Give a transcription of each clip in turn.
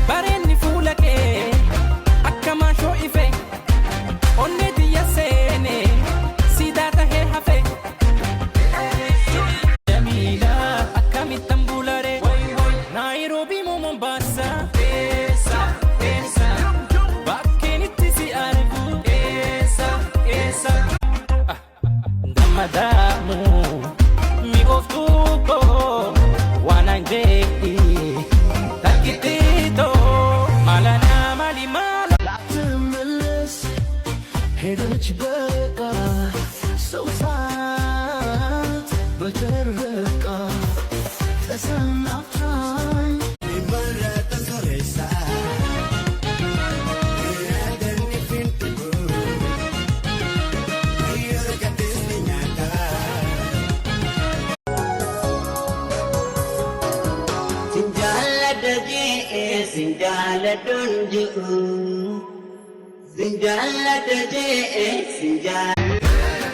bareenni fuula kee akkama shoo'ife onnee tiyya seene siidaa tahee hafe jamiila akkamittan bulare Nairobi moo Mombasa bakkeen itti si argu dammadaamu mi oftuuko waan anjeetti takkitito malana mali mala latmillis ሄደች በቃ ሰው ሳት በተረቃ ተሰናፍታኝ ይመረጥ ሶሬሳ Sinjala donju, sinjala daje, sinjala.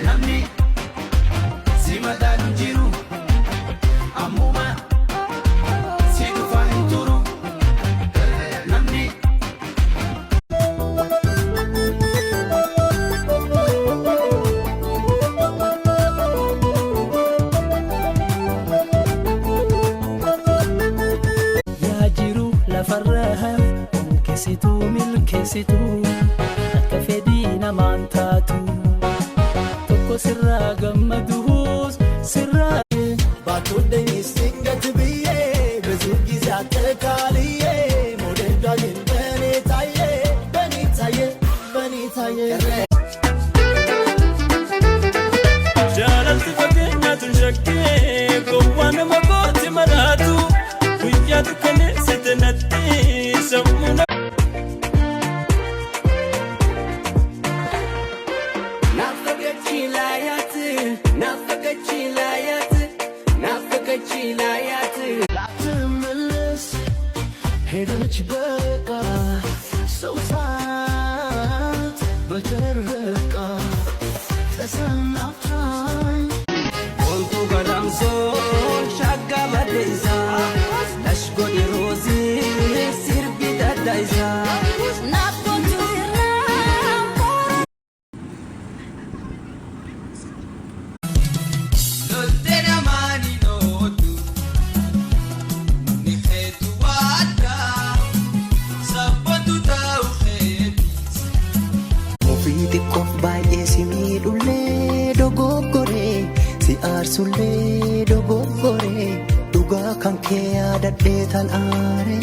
Namni si madanu jiru, amuma si tufan turu. Namni. Farraha kesitu mil kesitu akka fedhii namaan taatu tokko sirraa gammaduus sirraa baatoddenis singati biyyee bezuu gisaa teekaaliyee modeedaaleen banii taayee jaalalti fakkeenyaatu shakkee gowwaa nama gooti maraatu guyyaa dukkanee sitanatti sammuna naafaqachiilaayat latmillis ሄደች በቃ ሰው ሳት በተረቃ ተሰናፍታኝ ወንቱ ገዳምሶን ሻጋ በደይሳ ለሽጎዲ ሮዚ ሲርቢ ደዳይሳ ናፍቆቱ Xiqqoof baay'ee si miidhullee dogoggoree si aarsullee dogoggoree dhugaa kan kee yaadadhee tan aaree.